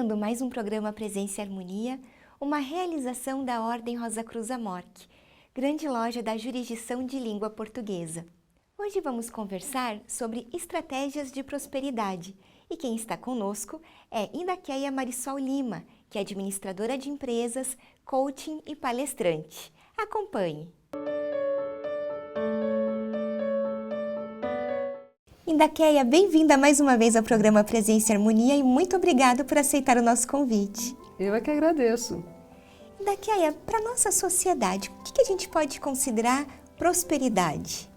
iniciando mais um programa Presença e Harmonia, uma realização da Ordem Rosa Cruz Amorque, grande loja da jurisdição de língua portuguesa. Hoje vamos conversar sobre estratégias de prosperidade e quem está conosco é Indaqueia Marisol Lima, que é administradora de empresas, coaching e palestrante. Acompanhe! Indaqueia, bem-vinda mais uma vez ao programa Presença e Harmonia e muito obrigada por aceitar o nosso convite. Eu é que agradeço. Indaqueia, para a nossa sociedade, o que a gente pode considerar prosperidade?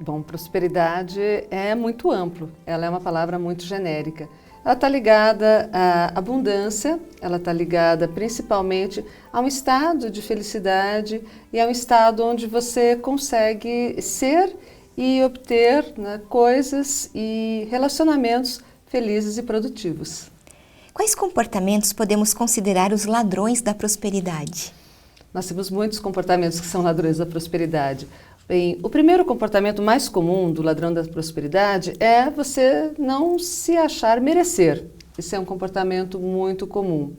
Bom, prosperidade é muito amplo, ela é uma palavra muito genérica. Ela está ligada à abundância, ela está ligada principalmente a um estado de felicidade e a um estado onde você consegue ser e obter, né, coisas e relacionamentos felizes e produtivos. Quais comportamentos podemos considerar os ladrões da prosperidade? Nós temos muitos comportamentos que são ladrões da prosperidade. Bem, o primeiro comportamento mais comum do ladrão da prosperidade é você não se achar merecer. Esse é um comportamento muito comum.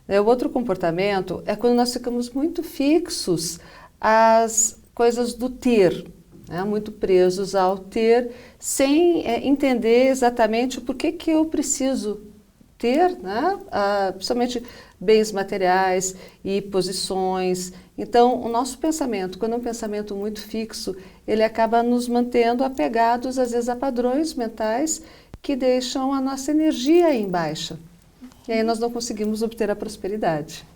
O outro comportamento é quando nós ficamos muito fixos às coisas do ter, né? Muito presos ao ter, sem entender exatamente o porquê que eu preciso ter, né? Principalmente bens materiais e posições. Então, o nosso pensamento, quando é um pensamento muito fixo, ele acaba nos mantendo apegados, às vezes, a padrões mentais que deixam a nossa energia em baixa. E aí nós não conseguimos obter a prosperidade.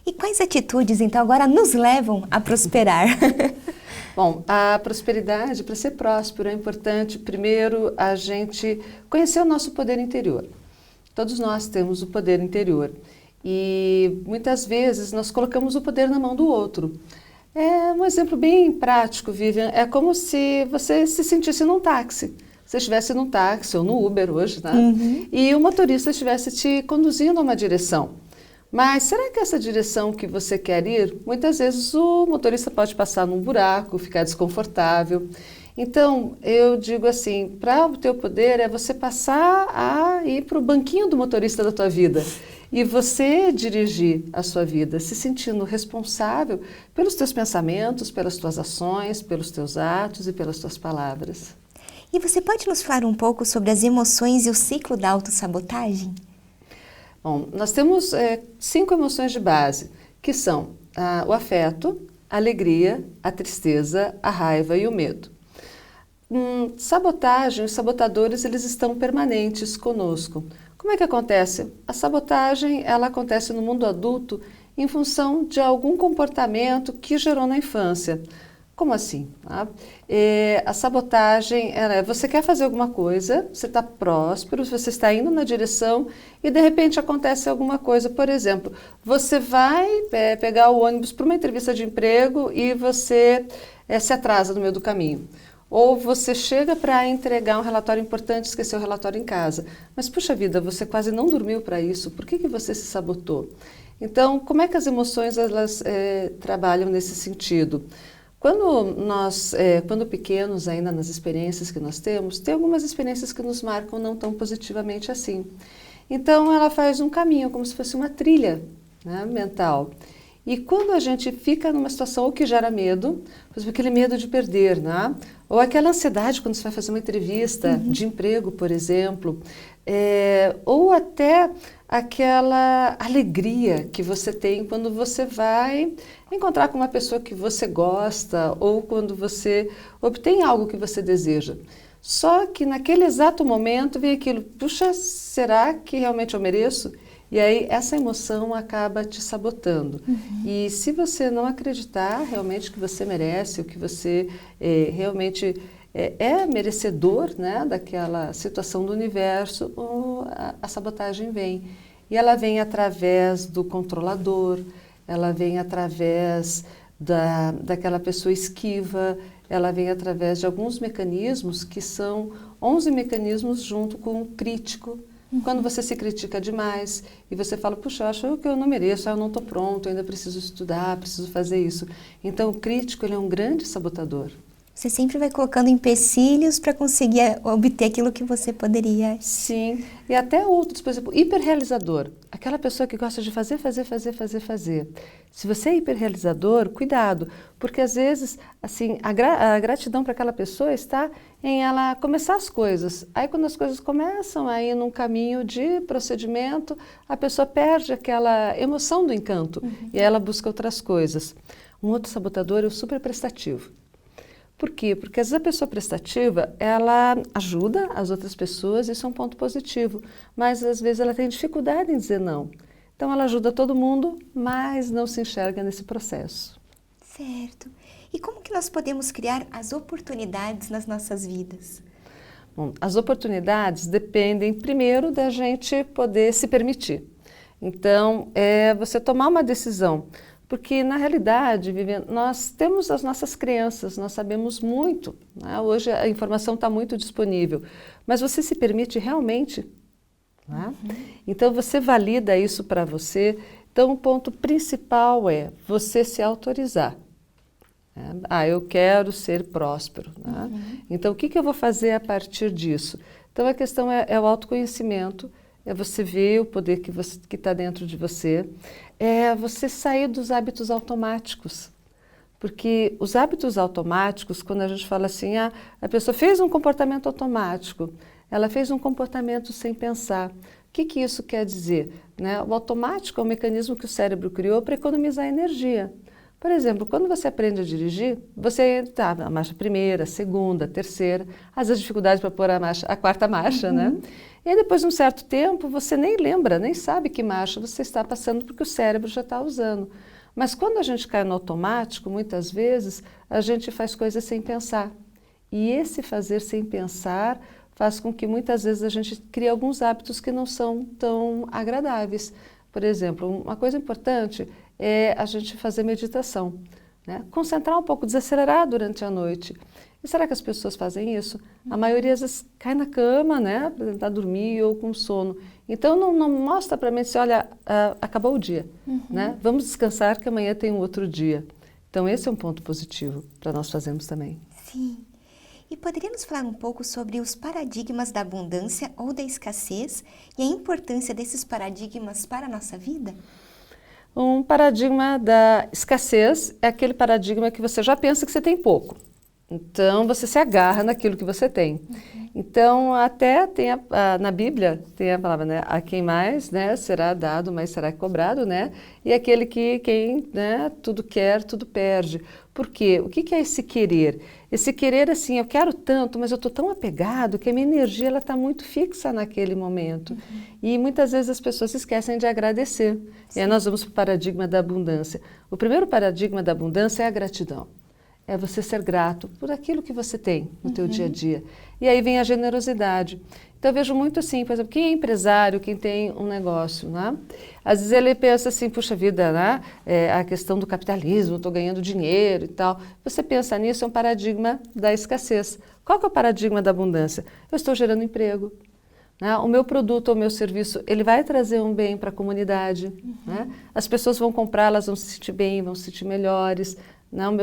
E quais atitudes, então, agora nos levam a prosperar? Bom, a prosperidade, para ser próspero, é importante, primeiro, a gente conhecer o nosso poder interior. Todos nós temos o poder interior. E muitas vezes nós colocamos o poder na mão do outro. É um exemplo bem prático, Vivian, é como se você se sentisse num táxi. Você estivesse num táxi ou no Uber hoje, né? E o motorista estivesse te conduzindo a uma direção. Mas será que essa direção que você quer ir, muitas vezes o motorista pode passar num buraco, ficar desconfortável. Então, eu digo assim, para obter o poder é você passar a ir para o banquinho do motorista da tua vida e você dirigir a sua vida, se sentindo responsável pelos teus pensamentos, pelas tuas ações, pelos teus atos e pelas tuas palavras. E você pode nos falar um pouco sobre as emoções e o ciclo da autossabotagem? Bom, nós temos 5 emoções de base, que são o afeto, a alegria, a tristeza, a raiva e o medo. Sabotagem, os sabotadores, eles estão permanentes conosco. Como é que acontece? A sabotagem, ela acontece no mundo adulto em função de algum comportamento que gerou na infância. Como assim? A sabotagem, você quer fazer alguma coisa, você está próspero, você está indo na direção e de repente acontece alguma coisa. Por exemplo, você vai pegar o ônibus para uma entrevista de emprego e você se atrasa no meio do caminho. Ou você chega para entregar um relatório importante e esqueceu o relatório em casa. Mas, puxa vida, você quase não dormiu para isso. Por que você se sabotou? Então, como é que as emoções elas, trabalham nesse sentido? Quando pequenos, ainda nas experiências que nós temos, tem algumas experiências que nos marcam não tão positivamente assim. Então, ela faz um caminho, como se fosse uma trilha, né, mental. E quando a gente fica numa situação ou que gera medo, por exemplo, aquele medo de perder, né? Ou aquela ansiedade quando você vai fazer uma entrevista de emprego, por exemplo, ou até aquela alegria que você tem quando você vai encontrar com uma pessoa que você gosta ou quando você obtém algo que você deseja. Só que naquele exato momento vem aquilo, puxa, será que realmente eu mereço? E aí essa emoção acaba te sabotando. E se você não acreditar realmente que você merece, ou que você realmente é merecedor, né, daquela situação do universo, a sabotagem vem. E ela vem através do controlador, ela vem através daquela pessoa esquiva, ela vem através de alguns mecanismos que são 11 mecanismos junto com o crítico. Quando você se critica demais e você fala, puxa, eu acho que eu não mereço, eu não estou pronto, ainda preciso estudar, preciso fazer isso. Então, o crítico ele é um grande sabotador. Você sempre vai colocando empecilhos para conseguir obter aquilo que você poderia. Sim, e até outros, por exemplo, hiperrealizador. Aquela pessoa que gosta de fazer. Se você é hiperrealizador, cuidado, porque às vezes, assim, a gratidão para aquela pessoa está em ela começar as coisas. Aí quando as coisas começam a ir num caminho de procedimento, a pessoa perde aquela emoção do encanto e aí ela busca outras coisas. Um outro sabotador é o super prestativo. Por quê? Porque às vezes a pessoa prestativa, ela ajuda as outras pessoas, isso é um ponto positivo, mas às vezes ela tem dificuldade em dizer não. Então ela ajuda todo mundo, mas não se enxerga nesse processo. Certo. E como que nós podemos criar as oportunidades nas nossas vidas? Bom, as oportunidades dependem primeiro da gente poder se permitir. Então, é você tomar uma decisão. Porque, na realidade, Viviane, nós temos as nossas crenças, nós sabemos muito, né? Hoje a informação está muito disponível, mas você se permite realmente? Né? Então, você valida isso para você. Então, o ponto principal é você se autorizar. Né? Eu quero ser próspero. Né? Então, o que eu vou fazer a partir disso? Então, a questão é o autoconhecimento, é você ver o poder que está dentro de você, é você sair dos hábitos automáticos. Porque os hábitos automáticos, quando a gente fala assim, a pessoa fez um comportamento automático, ela fez um comportamento sem pensar. O que isso quer dizer? Né? O automático é um mecanismo que o cérebro criou para economizar energia. Por exemplo, quando você aprende a dirigir, você está na marcha primeira, segunda, terceira, às vezes dificuldade para pôr a quarta marcha, né? E aí, depois de um certo tempo, você nem lembra, nem sabe que marcha você está passando porque o cérebro já está usando. Mas quando a gente cai no automático, muitas vezes, a gente faz coisas sem pensar. E esse fazer sem pensar faz com que muitas vezes a gente crie alguns hábitos que não são tão agradáveis. Por exemplo, uma coisa importante é a gente fazer meditação, né? Concentrar um pouco, desacelerar durante a noite. E será que as pessoas fazem isso? A maioria às vezes cai na cama, né, para tentar dormir ou com sono. Então não mostra para mim assim, olha, acabou o dia, né? Vamos descansar que amanhã tem um outro dia. Então esse é um ponto positivo para nós fazermos também. Sim. E poderia nos falar um pouco sobre os paradigmas da abundância ou da escassez e a importância desses paradigmas para a nossa vida? Um paradigma da escassez é aquele paradigma que você já pensa que você tem pouco. Então, você se agarra naquilo que você tem. Então, até tem na Bíblia, tem a palavra, né? A quem mais, né, será dado, mais será cobrado, né? E aquele que quem, né, tudo quer, tudo perde. Por quê? O que é esse querer? Esse querer, assim, eu quero tanto, mas eu estou tão apegado que a minha energia ela está muito fixa naquele momento. E muitas vezes as pessoas se esquecem de agradecer. E aí nós vamos para o paradigma da abundância. O primeiro paradigma da abundância é a gratidão. É você ser grato por aquilo que você tem no teu dia a dia. E aí vem a generosidade. Então eu vejo muito assim, por exemplo, quem é empresário, quem tem um negócio, né? Às vezes ele pensa assim, puxa vida, né? A questão do capitalismo, estou ganhando dinheiro e tal. Você pensa nisso, é um paradigma da escassez. Qual que é o paradigma da abundância? Eu estou gerando emprego. Né? O meu produto ou o meu serviço, ele vai trazer um bem para a comunidade. Né? As pessoas vão comprar, elas vão se sentir bem, vão se sentir melhores. Não,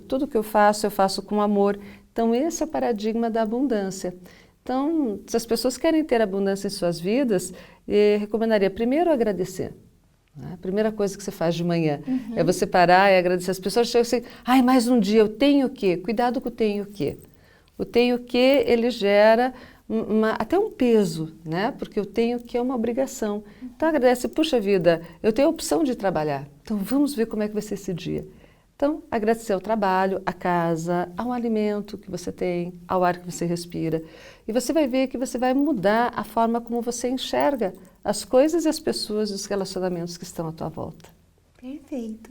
tudo que eu faço com amor. Então, esse é o paradigma da abundância. Então, se as pessoas querem ter abundância em suas vidas, recomendaria primeiro agradecer. Né? A primeira coisa que você faz de manhã é você parar e agradecer. As pessoas chegam assim, mais um dia, eu tenho o quê? Cuidado com o tenho o quê. O tenho o quê, ele gera até um peso, né? Porque eu tenho que é uma obrigação. Então, agradece, puxa vida, eu tenho a opção de trabalhar. Então, vamos ver como é que vai ser esse dia. Então, agradecer ao trabalho, à casa, ao alimento que você tem, ao ar que você respira. E você vai ver que você vai mudar a forma como você enxerga as coisas e as pessoas e os relacionamentos que estão à tua volta. Perfeito.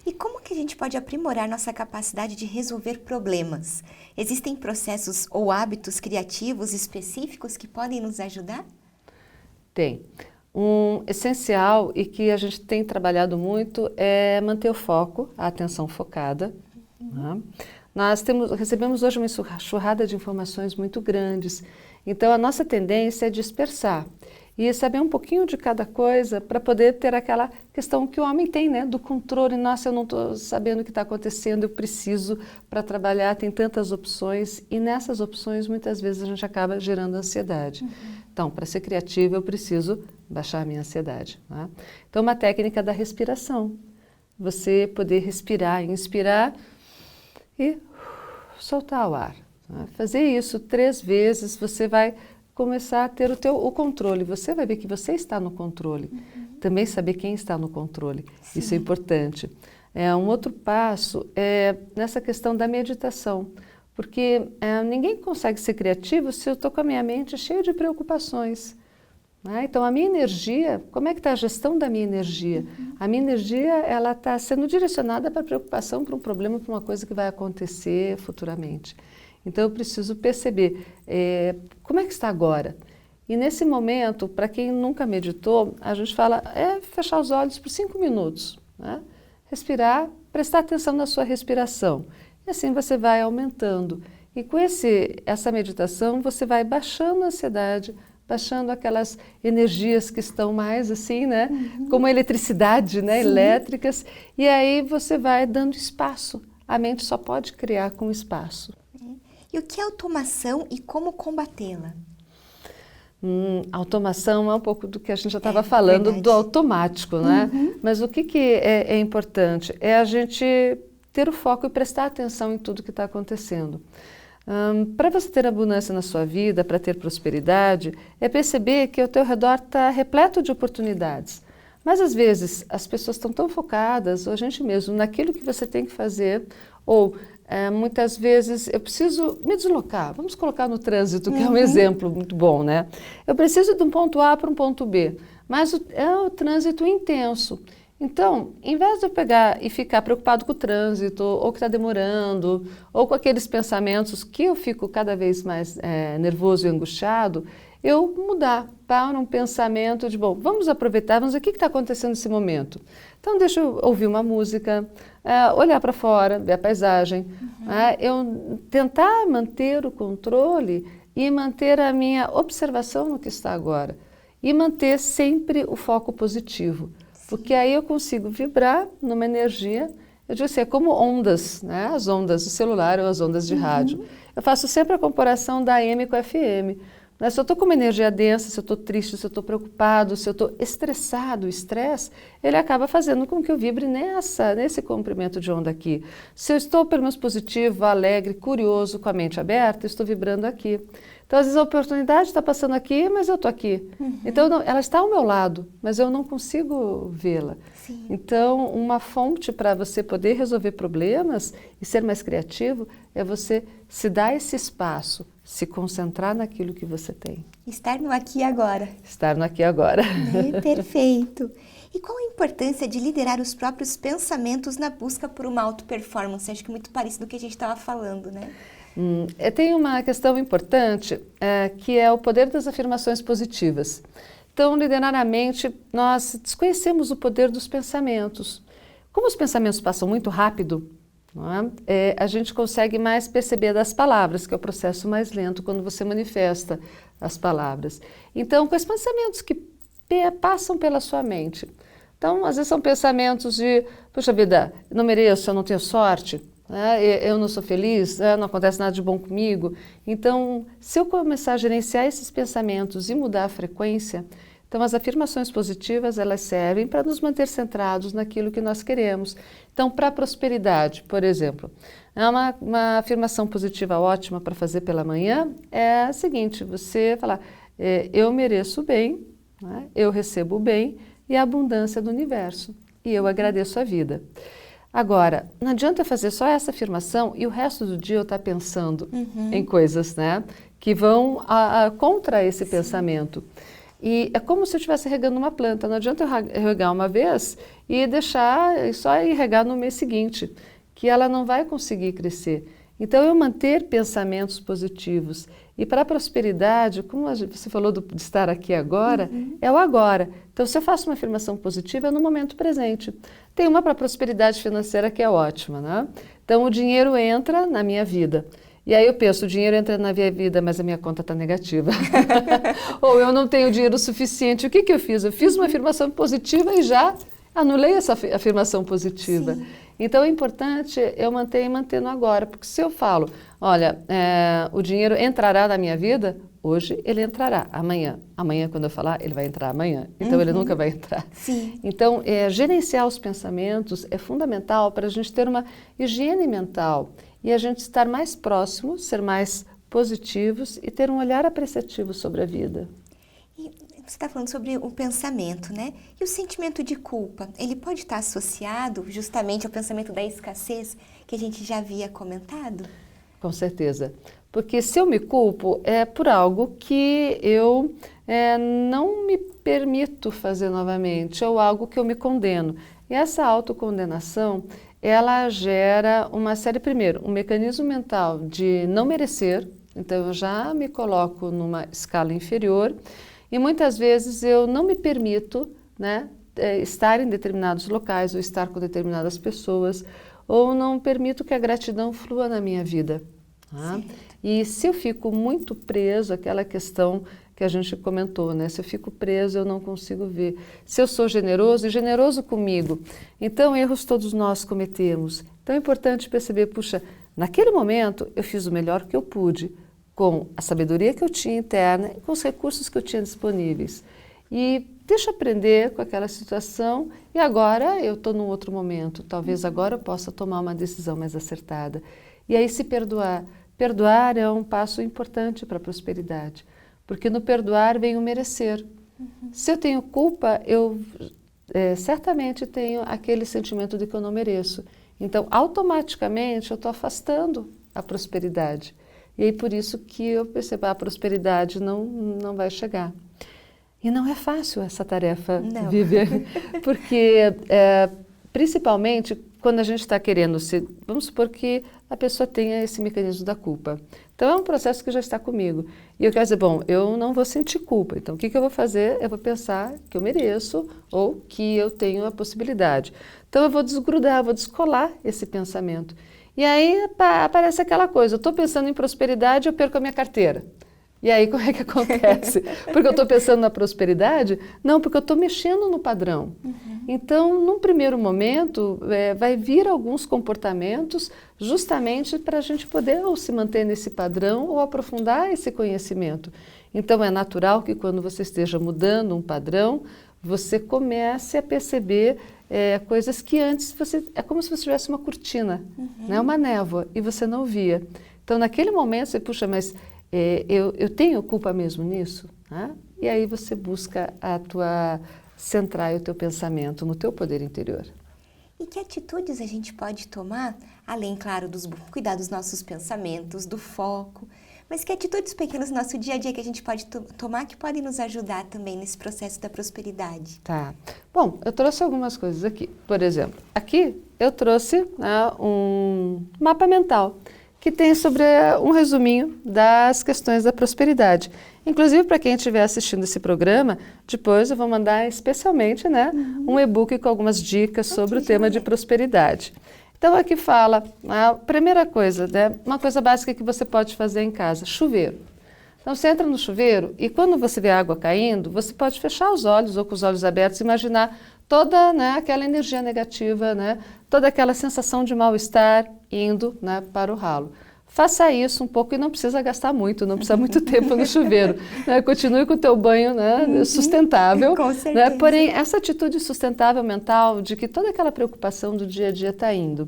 E como que a gente pode aprimorar nossa capacidade de resolver problemas? Existem processos ou hábitos criativos específicos que podem nos ajudar? Tem. Um essencial e que a gente tem trabalhado muito é manter o foco, a atenção focada. Né? Nós recebemos hoje uma enxurrada de informações muito grandes, então a nossa tendência é dispersar. e saber um pouquinho de cada coisa para poder ter aquela questão que o homem tem, né, do controle. Nossa, eu não estou sabendo o que está acontecendo, eu preciso para trabalhar, tem tantas opções, e nessas opções muitas vezes a gente acaba gerando ansiedade. Então, para ser criativa eu preciso baixar a minha ansiedade, né? Então, uma técnica da respiração, você poder respirar, inspirar e soltar o ar, né? Fazer isso 3 vezes, você vai começar a ter o controle. Você vai ver que você está no controle. Também saber quem está no controle. Sim. Isso é importante. Um outro passo é nessa questão da meditação. Porque ninguém consegue ser criativo se eu estou com a minha mente cheia de preocupações, né? Então, a minha energia, como é que está a gestão da minha energia? A minha energia, ela está sendo direcionada para preocupação, para um problema, para uma coisa que vai acontecer futuramente. Então, eu preciso perceber como é que está agora. E nesse momento, para quem nunca meditou, a gente fala, fechar os olhos por 5 minutos, né? Respirar, prestar atenção na sua respiração. E assim você vai aumentando. E com essa meditação, você vai baixando a ansiedade, baixando aquelas energias que estão mais assim, né? Como a eletricidade, né? Elétricas. E aí você vai dando espaço. A mente só pode criar com espaço. E o que é automação e como combatê-la? Automação é um pouco do que a gente já estava falando, verdade. Do automático, né? Mas o que é importante? É a gente ter o foco e prestar atenção em tudo que está acontecendo. Para você ter abundância na sua vida, para ter prosperidade, é perceber que ao teu redor está repleto de oportunidades. Mas às vezes as pessoas estão tão focadas, ou a gente mesmo, naquilo que você tem que fazer, ou muitas vezes eu preciso me deslocar. Vamos colocar no trânsito, que é um exemplo muito bom, né? Eu preciso de um ponto A para um ponto B, mas é o trânsito intenso. Então, em vez de eu pegar e ficar preocupado com o trânsito, ou que está demorando, ou com aqueles pensamentos que eu fico cada vez mais nervoso e angustiado, eu mudar para um pensamento de, bom, vamos aproveitar, vamos ver o que está acontecendo nesse momento. Então, deixa eu ouvir uma música, olhar para fora, ver a paisagem, eu tentar manter o controle e manter a minha observação no que está agora. E manter sempre o foco positivo. Porque aí eu consigo vibrar numa energia, eu digo assim, é como ondas, né? As ondas do celular ou as ondas de rádio. Eu faço sempre a comparação da AM com a FM. Né? Se eu estou com uma energia densa, se eu estou triste, se eu estou preocupado, se eu estou estressado, o estresse, ele acaba fazendo com que eu vibre nesse comprimento de onda aqui. Se eu estou pelo menos positivo, alegre, curioso, com a mente aberta, eu estou vibrando aqui. Então, às vezes a oportunidade está passando aqui, mas eu estou aqui. Então, ela está ao meu lado, mas eu não consigo vê-la. Então, uma fonte para você poder resolver problemas e ser mais criativo é você se dar esse espaço, se concentrar naquilo que você tem. Estar no aqui e agora. Estar no aqui e agora. Perfeito. E qual a importância de liderar os próprios pensamentos na busca por uma auto-performance? Acho que muito parecido do que a gente estava falando, né? Tem uma questão importante, que é o poder das afirmações positivas. Então, liderar a mente, nós desconhecemos o poder dos pensamentos. Como os pensamentos passam muito rápido, não é? A gente consegue mais perceber das palavras, que é o processo mais lento quando você manifesta as palavras. Então, com os pensamentos que passam pela sua mente. Então, às vezes são pensamentos de, puxa vida, eu não mereço, eu não tenho sorte. Eu não sou feliz, não acontece nada de bom comigo. Então, se eu começar a gerenciar esses pensamentos e mudar a frequência, então as afirmações positivas, elas servem para nos manter centrados naquilo que nós queremos. Então, para a prosperidade, por exemplo, uma afirmação positiva ótima para fazer pela manhã é a seguinte, você falar, eu mereço o bem, né? Eu recebo o bem e a abundância do universo, e eu agradeço a vida. Agora, não adianta fazer só essa afirmação e o resto do dia eu estar pensando em coisas, né, que vão contra esse pensamento. E é como se eu estivesse regando uma planta. Não adianta eu regar uma vez e deixar só ir regar no mês seguinte, que ela não vai conseguir crescer. Então, eu manter pensamentos positivos. E para a prosperidade, como você falou de estar aqui agora, é o agora. Então, se eu faço uma afirmação positiva, é no momento presente. Tem uma para a prosperidade financeira que é ótima, né? Então, o dinheiro entra na minha vida. E aí eu penso, o dinheiro entra na minha vida, mas a minha conta está negativa. Ou eu não tenho dinheiro suficiente. O que eu fiz? Eu fiz uma afirmação positiva e já anulei essa afirmação positiva. Sim. Então é importante eu mantendo agora, porque se eu falo, olha, o dinheiro entrará na minha vida, hoje ele entrará, amanhã. Amanhã, quando eu falar, ele vai entrar amanhã. Então ele nunca vai entrar. Sim. Então, gerenciar os pensamentos é fundamental para a gente ter uma higiene mental e a gente estar mais próximo, ser mais positivos e ter um olhar apreciativo sobre a vida. E você está falando sobre o pensamento, né? E o sentimento de culpa, ele pode estar associado justamente ao pensamento da escassez que a gente já havia comentado? Com certeza. Porque se eu me culpo é por algo que eu não me permito fazer novamente, ou algo que eu me condeno. E essa autocondenação, ela gera uma série, primeiro, um mecanismo mental de não merecer, então eu já me coloco numa escala inferior, e muitas vezes eu não me permito, né, estar em determinados locais, ou estar com determinadas pessoas, ou não permito que a gratidão flua na minha vida. Tá? E se eu fico muito preso àquela questão que a gente comentou, né? Se eu fico preso, eu não consigo ver. Se eu sou generoso, e generoso comigo, então erros todos nós cometemos. Então é importante perceber, puxa, naquele momento eu fiz o melhor que eu pude, com a sabedoria que eu tinha interna e com os recursos que eu tinha disponíveis. E deixa eu aprender com aquela situação e agora eu estou num outro momento. Talvez agora eu possa tomar uma decisão mais acertada. E aí se perdoar. Perdoar é um passo importante para a prosperidade, porque no perdoar vem o merecer. Se eu tenho culpa, eu certamente tenho aquele sentimento de que eu não mereço. Então, automaticamente, eu estou afastando a prosperidade. E aí, por isso que eu percebo, a prosperidade não vai chegar. E não é fácil essa tarefa, Vivian, porque principalmente quando a gente está querendo se... Vamos supor que a pessoa tenha esse mecanismo da culpa. Então é um processo que já está comigo. E eu quero dizer, bom, eu não vou sentir culpa. Então o que eu vou fazer? Eu vou pensar que eu mereço ou que eu tenho a possibilidade. Então eu vou desgrudar, vou descolar esse pensamento. E aí aparece aquela coisa, eu estou pensando em prosperidade, eu perco a minha carteira. E aí como é que acontece? Porque eu estou pensando na prosperidade? Não, porque eu estou mexendo no padrão. Então, num primeiro momento, vai vir alguns comportamentos justamente para a gente poder ou se manter nesse padrão ou aprofundar esse conhecimento. Então, é natural que quando você esteja mudando um padrão, você comece a perceber coisas que antes é como se você tivesse uma cortina, né? Uma névoa, e você não via. Então, naquele momento, você, puxa, mas eu tenho culpa mesmo nisso? Né? E aí você busca centrar o teu pensamento no teu poder interior. E que atitudes a gente pode tomar, além, claro, cuidar dos nossos pensamentos, do foco, mas que atitudes pequenas no nosso dia a dia que a gente pode tomar que podem nos ajudar também nesse processo da prosperidade? Tá. Bom, eu trouxe algumas coisas aqui. Por exemplo, aqui eu trouxe um mapa mental que tem sobre um resuminho das questões da prosperidade. Inclusive, para quem estiver assistindo esse programa, depois eu vou mandar especialmente, né, um e-book com algumas dicas sobre o tema de prosperidade. Então, aqui fala, a primeira coisa, né, uma coisa básica que você pode fazer em casa, chuveiro. Então, você entra no chuveiro e quando você vê a água caindo, você pode fechar os olhos ou com os olhos abertos e imaginar toda, né, aquela energia negativa, né, toda aquela sensação de mal-estar indo, né, para o ralo. Faça isso um pouco e não precisa gastar muito, não precisa muito tempo no chuveiro. Né? Continue com o teu banho, né, sustentável. Com certeza. Né? Porém, essa atitude sustentável mental de que toda aquela preocupação do dia a dia está indo.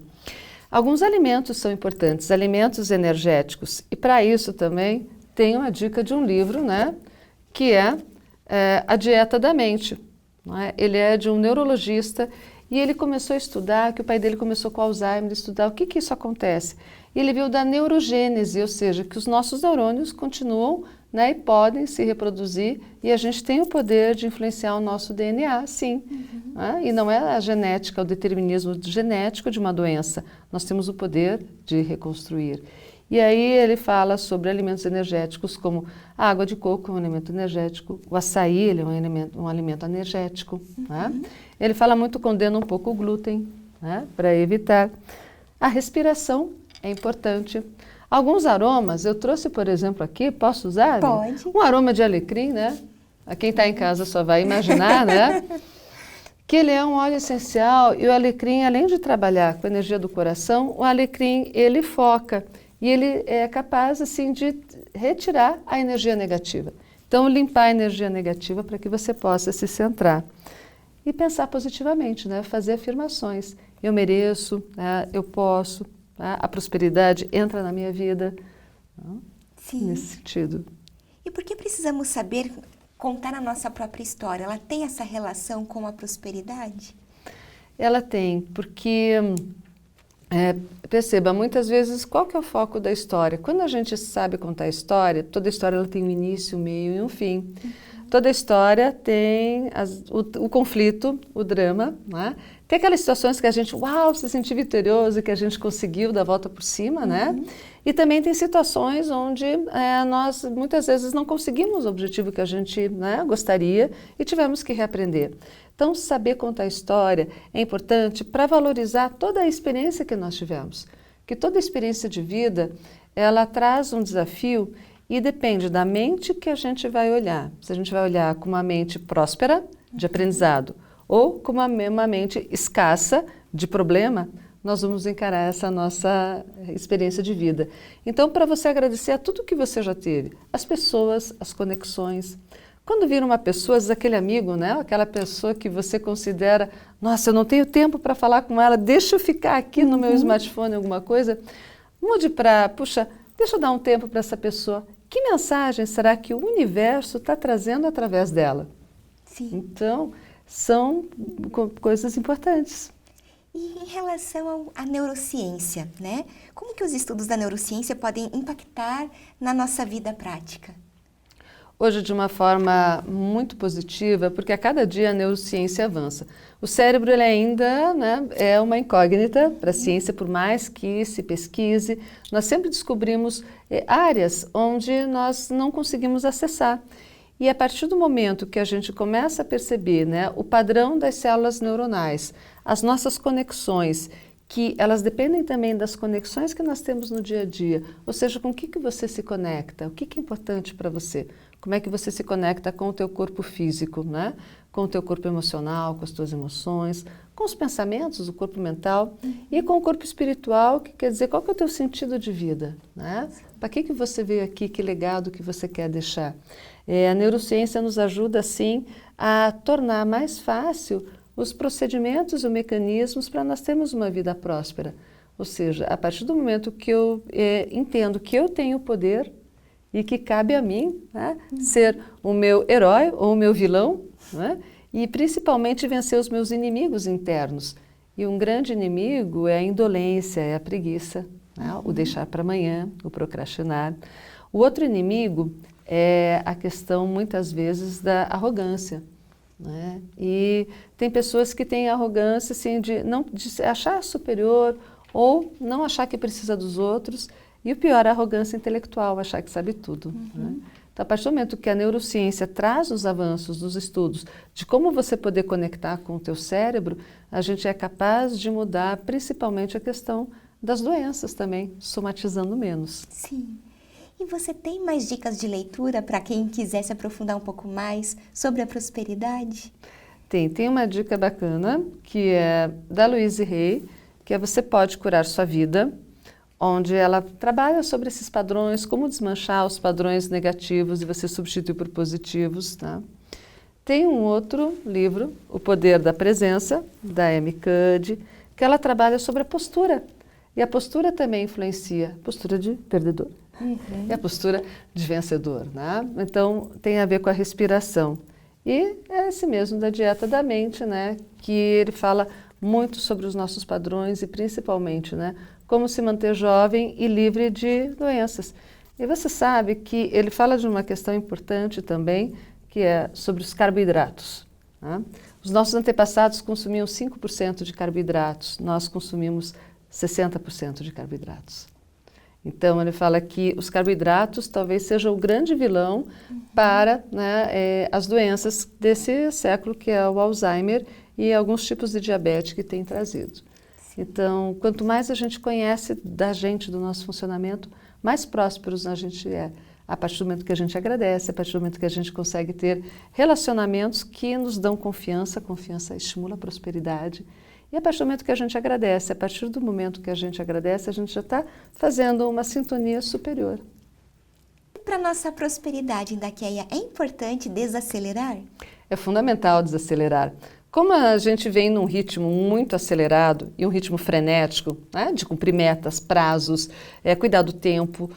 Alguns alimentos são importantes, alimentos energéticos. E para isso também tem uma dica de um livro, né, que é A Dieta da Mente. Né? Ele é de um neurologista e ele começou a estudar, que o pai dele começou com Alzheimer, estudar o que isso acontece. E ele viu da neurogênese, ou seja, que os nossos neurônios continuam, né, e podem se reproduzir e a gente tem o poder de influenciar o nosso DNA, sim. Né? E não é a genética, o determinismo genético de uma doença. Nós temos o poder de reconstruir. E aí ele fala sobre alimentos energéticos como a água de coco, um alimento energético, o açaí, ele é um alimento energético. Né? Ele fala muito, condena um pouco o glúten, né, para evitar. A respiração é importante. Alguns aromas, eu trouxe, por exemplo, aqui, posso usar? Pode. Um aroma de alecrim, né? A quem está em casa só vai imaginar, né? Que ele é um óleo essencial e o alecrim, além de trabalhar com a energia do coração, o alecrim, ele foca e ele é capaz, assim, de retirar a energia negativa. Então, limpar a energia negativa para que você possa se centrar. E pensar positivamente, né? Fazer afirmações. Eu mereço, né? Eu posso, né? A prosperidade entra na minha vida. Sim. Nesse sentido. E por que precisamos saber contar a nossa própria história? Ela tem essa relação com a prosperidade? Ela tem, porque, perceba, muitas vezes, qual que é o foco da história? Quando a gente sabe contar a história, toda história ela tem um início, um meio e um fim. Toda história tem o conflito, o drama, né? Tem aquelas situações que a gente, uau, se sentir vitorioso, que a gente conseguiu dar a volta por cima, né? E também tem situações onde nós muitas vezes não conseguimos o objetivo que a gente, né, gostaria e tivemos que reaprender. Então, saber contar a história é importante para valorizar toda a experiência que nós tivemos. Que toda experiência de vida, ela traz um desafio e depende da mente que a gente vai olhar. Se a gente vai olhar com uma mente próspera, de aprendizado, ou com uma mente escassa, de problema, nós vamos encarar essa nossa experiência de vida. Então, para você agradecer a tudo que você já teve, as pessoas, as conexões. Quando vira uma pessoa, às vezes aquele amigo, né? Aquela pessoa que você considera, nossa, eu não tenho tempo para falar com ela, deixa eu ficar aqui no meu smartphone, alguma coisa. Mude para, puxa, deixa eu dar um tempo para essa pessoa. Que mensagem será que o universo está trazendo através dela? Sim. Então, são coisas importantes. E em relação à neurociência, né? Como que os estudos da neurociência podem impactar na nossa vida prática? Hoje, de uma forma muito positiva, porque a cada dia a neurociência avança. O cérebro ele ainda, né, é uma incógnita para a ciência, por mais que se pesquise. Nós sempre descobrimos áreas onde nós não conseguimos acessar. E a partir do momento que a gente começa a perceber, né, o padrão das células neuronais, as nossas conexões, que elas dependem também das conexões que nós temos no dia a dia, ou seja, com o que você se conecta, o que é importante para você, como é que você se conecta com o teu corpo físico, né? Com o teu corpo emocional, com as tuas emoções, com os pensamentos, o corpo mental e com o corpo espiritual, que quer dizer, qual que é o teu sentido de vida, né? Para que você veio aqui, que legado que você quer deixar? A neurociência nos ajuda, assim, a tornar mais fácil os procedimentos e os mecanismos para nós termos uma vida próspera. Ou seja, a partir do momento que eu entendo que eu tenho poder e que cabe a mim, né, ser o meu herói ou o meu vilão, né, e principalmente vencer os meus inimigos internos. E um grande inimigo é a indolência, é a preguiça, né, o deixar para amanhã, o procrastinar. O outro inimigo é a questão, muitas vezes, da arrogância. Né? E tem pessoas que têm arrogância assim, de se achar superior ou não achar que precisa dos outros. E o pior é a arrogância intelectual, achar que sabe tudo. Né? Então, a partir do momento que a neurociência traz os avanços dos estudos de como você poder conectar com o teu cérebro, a gente é capaz de mudar principalmente a questão das doenças também, somatizando menos. Sim. E você tem mais dicas de leitura para quem quiser se aprofundar um pouco mais sobre a prosperidade? Tem uma dica bacana, que é da Louise Hay, que é Você Pode Curar Sua Vida, onde ela trabalha sobre esses padrões, como desmanchar os padrões negativos e você substituir por positivos. Tá? Tem um outro livro, O Poder da Presença, da Amy Cuddy, que ela trabalha sobre a postura. E a postura também influencia, postura de perdedor. E a postura de vencedor, né? Então, tem a ver com a respiração. E é esse mesmo da dieta da mente, né? Que ele fala muito sobre os nossos padrões e principalmente, né? Como se manter jovem e livre de doenças. E você sabe que ele fala de uma questão importante também, que é sobre os carboidratos. Né? Os nossos antepassados consumiam 5% de carboidratos, nós consumimos 60% de carboidratos. Então, ele fala que os carboidratos talvez sejam o grande vilão para, né, as doenças desse século, que é o Alzheimer e alguns tipos de diabetes que tem trazido. Então, quanto mais a gente conhece da gente, do nosso funcionamento, mais prósperos a gente é. A partir do momento que a gente agradece, a partir do momento que a gente consegue ter relacionamentos que nos dão confiança, confiança estimula a prosperidade. E a partir do momento que a gente agradece, a partir do momento que a gente agradece, a gente já está fazendo uma sintonia superior. Para nossa prosperidade, Ndakeia, é importante desacelerar? É fundamental desacelerar. Como a gente vem num ritmo muito acelerado e um ritmo frenético, né, de cumprir metas, prazos, cuidar do tempo,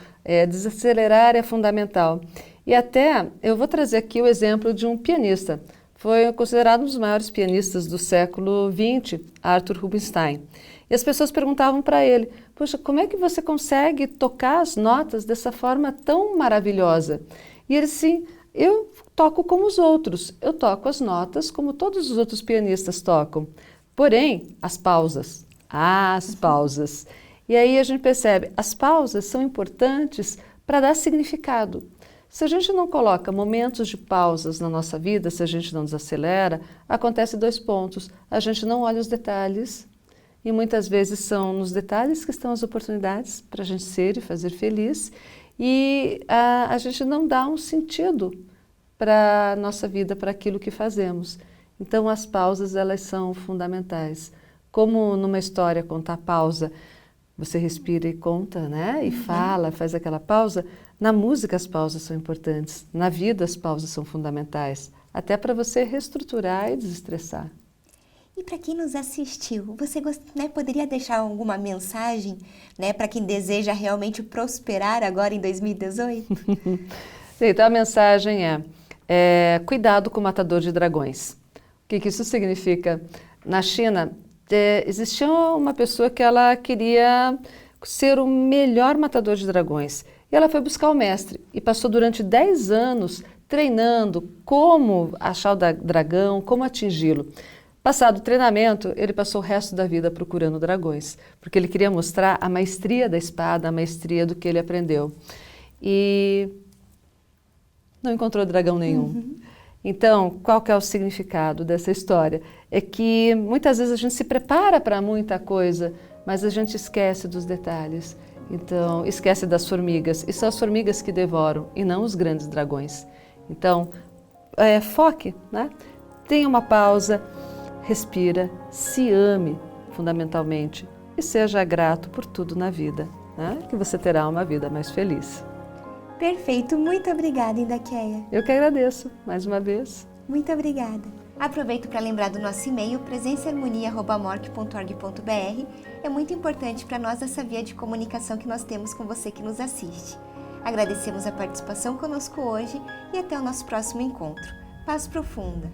desacelerar é fundamental. E até eu vou trazer aqui o exemplo de um pianista. Foi considerado um dos maiores pianistas do século XX, Arthur Rubinstein. E as pessoas perguntavam para ele, poxa, como é que você consegue tocar as notas dessa forma tão maravilhosa? E ele disse, eu toco como os outros, eu toco as notas como todos os outros pianistas tocam. Porém, as pausas. E aí a gente percebe, as pausas são importantes para dar significado. Se a gente não coloca momentos de pausas na nossa vida, se a gente não desacelera, acontece 2 pontos. A gente não olha os detalhes e muitas vezes são nos detalhes que estão as oportunidades para a gente ser e fazer feliz e a gente não dá um sentido para a nossa vida, para aquilo que fazemos. Então as pausas, elas são fundamentais. Como numa história contar pausa, você respira e conta, né? E fala, faz aquela pausa. Na música as pausas são importantes, na vida as pausas são fundamentais, até para você reestruturar e desestressar. E para quem nos assistiu, você poderia deixar alguma mensagem, para quem deseja realmente prosperar agora em 2018? Então a mensagem é cuidado com o matador de dragões. O que isso significa? Na China, existia uma pessoa que ela queria ser o melhor matador de dragões. E ela foi buscar o mestre e passou durante 10 anos treinando como achar o dragão, como atingi-lo. Passado o treinamento, ele passou o resto da vida procurando dragões, porque ele queria mostrar a maestria da espada, a maestria do que ele aprendeu. E não encontrou dragão nenhum. Então, qual que é o significado dessa história? É que muitas vezes a gente se prepara para muita coisa, mas a gente esquece dos detalhes. Então, esquece das formigas. E são as formigas que devoram, e não os grandes dragões. Então, foque, né? Tenha uma pausa, respira, se ame, fundamentalmente, e seja grato por tudo na vida, né? Que você terá uma vida mais feliz. Perfeito, muito obrigada, Ndakeia. Eu que agradeço, mais uma vez. Muito obrigada. Aproveito para lembrar do nosso e-mail, presenciaharmonia@morc.org.br. É muito importante para nós essa via de comunicação que nós temos com você que nos assiste. Agradecemos a participação conosco hoje e até o nosso próximo encontro. Paz profunda!